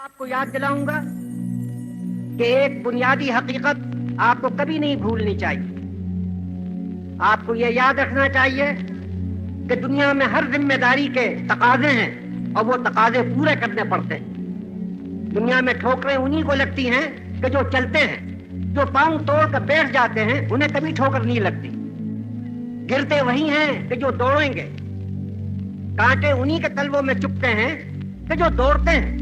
آپ کو یاد دلاؤں گا کہ ایک بنیادی حقیقت آپ کو کبھی نہیں بھولنی چاہیے. آپ کو یہ یاد رکھنا چاہیے کہ دنیا میں ہر ذمہ داری کے تقاضے ہیں اور وہ تقاضے پورے کرنے پڑتے ہیں. دنیا میں ٹھوکریں انہی کو لگتی ہیں کہ جو چلتے ہیں. جو پاؤں توڑ کر بیٹھ جاتے ہیں انہیں کبھی ٹھوکر نہیں لگتی. گرتے وہی ہیں کہ جو دوڑیں گے. کانٹے انہی کے تلووں میں چپتے ہیں کہ جو دوڑتے ہیں.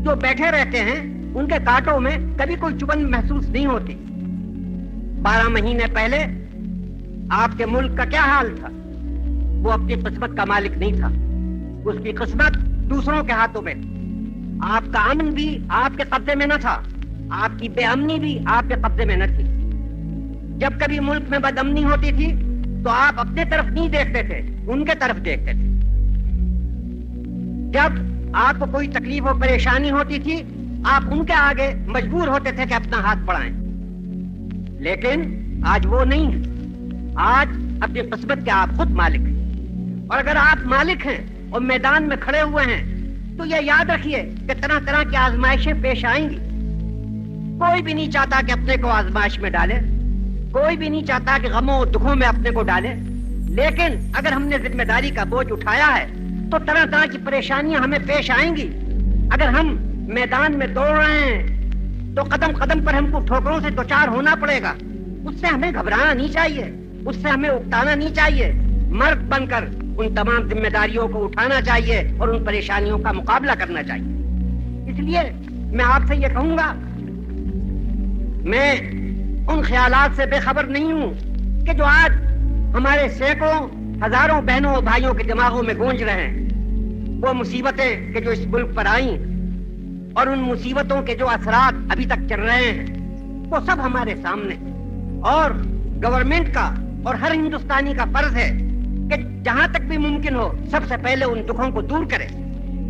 جو بیٹھے رہتے ہیں ان کے کانٹوں میں کبھی کوئی چبن محسوس نہیں ہوتی. 12 مہینے پہلے آپ کے ملک کا کیا حال تھا؟ وہ اپنی قسمت کا مالک نہیں تھا. اس کی قسمت دوسروں کے ہاتھوں میں. آپ کا امن بھی آپ کے قبضے میں نہ تھا. آپ کی بے امنی بھی آپ کے قبضے میں نہ تھی. جب کبھی ملک میں بد امنی ہوتی تھی تو آپ اپنے طرف نہیں دیکھتے تھے, ان کے طرف دیکھتے تھے. جب آپ کو کوئی تکلیف و پریشانی ہوتی تھی آپ ان کے آگے مجبور ہوتے تھے کہ اپنا ہاتھ بڑھائیں. لیکن آج وہ نہیں ہے. آج اپنی قسمت کے آپ خود مالک ہیں. اور اگر آپ مالک ہیں اور میدان میں کھڑے ہوئے ہیں تو یہ یاد رکھیے کہ طرح طرح کی آزمائشیں پیش آئیں گی. کوئی بھی نہیں چاہتا کہ اپنے کو آزمائش میں ڈالے. کوئی بھی نہیں چاہتا کہ غموں و دکھوں میں اپنے کو ڈالے. لیکن اگر ہم نے ذمہ داری کا بوجھ اٹھایا ہے تو طرح طرح کی پریشانیاں ہمیں پیش آئیں گی. اگر ہم میدان میں دوڑ رہے ہیں تو قدم قدم پر ہم کو ٹھوکروں سے دوچار ہونا پڑے گا. اس سے ہمیں گھبرانا نہیں چاہیے, اس سے ہمیں اکتانا نہیں چاہیے. مرد بن کر ان تمام ذمہ داریوں کو اٹھانا چاہیے اور ان پریشانیوں کا مقابلہ کرنا چاہیے. اس لیے میں آپ سے یہ کہوں گا, میں ان خیالات سے بے خبر نہیں ہوں کہ جو آج ہمارے سینکڑوں ہزاروں بہنوں اور بھائیوں کے دماغوں میں گونج رہے ہیں. وہ مصیبتیں کہ جو اس ملک پر آئیں اور ان مصیبتوں کے جو اثرات ابھی تک چل رہے ہیں وہ سب ہمارے سامنے. اور گورنمنٹ کا اور ہر ہندوستانی کا فرض ہے کہ جہاں تک بھی ممکن ہو سب سے پہلے ان دکھوں کو دور کرے.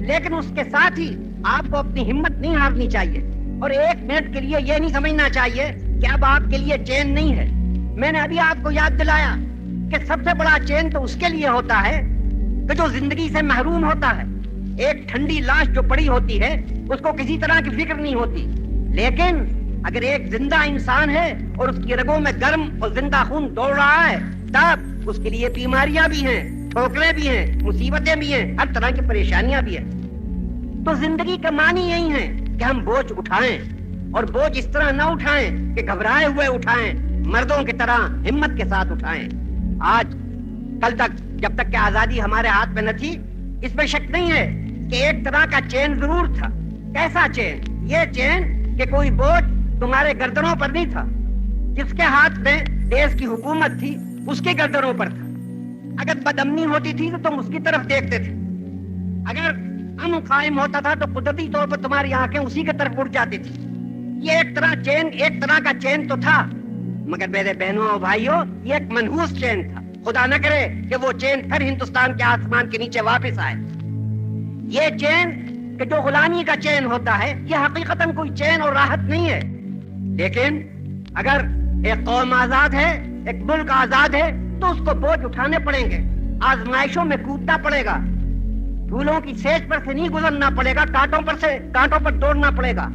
لیکن اس کے ساتھ ہی آپ کو اپنی ہمت نہیں ہارنی چاہیے اور ایک منٹ کے لیے یہ نہیں سمجھنا چاہیے کہ اب آپ کے لیے چین نہیں ہے. میں نے ابھی آپ کو یاد دلایا کہ سب سے بڑا چین تو اس کے لیے ہوتا ہے کہ جو زندگی سے محروم ہوتا ہے. ایک ٹھنڈی لاش جو پڑی ہوتی ہے اس کو کسی طرح کی فکر نہیں ہوتی. لیکن اگر ایک زندہ انسان ہے اور اس کی رگوں میں گرم اور زندہ خون دوڑ رہا ہے تب اس کے لیے بیماریاں بھی ہیں, ٹھوکریں بھی ہیں, مصیبتیں بھی ہیں, ہر طرح کی پریشانیاں بھی ہیں. تو زندگی کا معنی یہی ہے کہ ہم بوجھ اٹھائیں اور بوجھ اس طرح نہ اٹھائیں کہ گھبرائے ہوئے اٹھائیں, مردوں کی طرح ہمت کے ساتھ اٹھائیں. آج کل تک جب تک کہ آزادی ہمارے ہاتھ میں نہ تھی اس میں شک نہیں ہے کہ ایک طرح کا چین ضرور تھا. کیسا چین؟ یہ چین کہ کوئی بوجھ تمہارے گردنوں پر نہیں تھا. جس کے ہاتھ میں دیش کی حکومت تھی اس کے گردنوں پر تھا. اگر بدامنی ہوتی تھی تو تم اس کی طرف دیکھتے تھے. اگر امن قائم ہوتا تھا تو قدرتی طور پر تمہاری آنکھیں اسی کی طرف اٹھ جاتی تھی. یہ ایک طرح کا چین تو تھا, مگر میرے بہنوں اور بھائیوں یہ ایک منحوس چین تھا. خدا نہ کرے کہ وہ چین پھر ہندوستان کے آسمان کے نیچے واپس آئے. یہ چین کہ جو غلامی کا چین ہوتا ہے یہ حقیقتاً کوئی چین اور راحت نہیں ہے. لیکن اگر ایک قوم آزاد ہے, ایک ملک آزاد ہے تو اس کو بوجھ اٹھانے پڑیں گے, آزمائشوں میں کودنا پڑے گا, پھولوں کی سیج پر سے نہیں گزرنا پڑے گا, کانٹوں پر دوڑنا پڑے گا.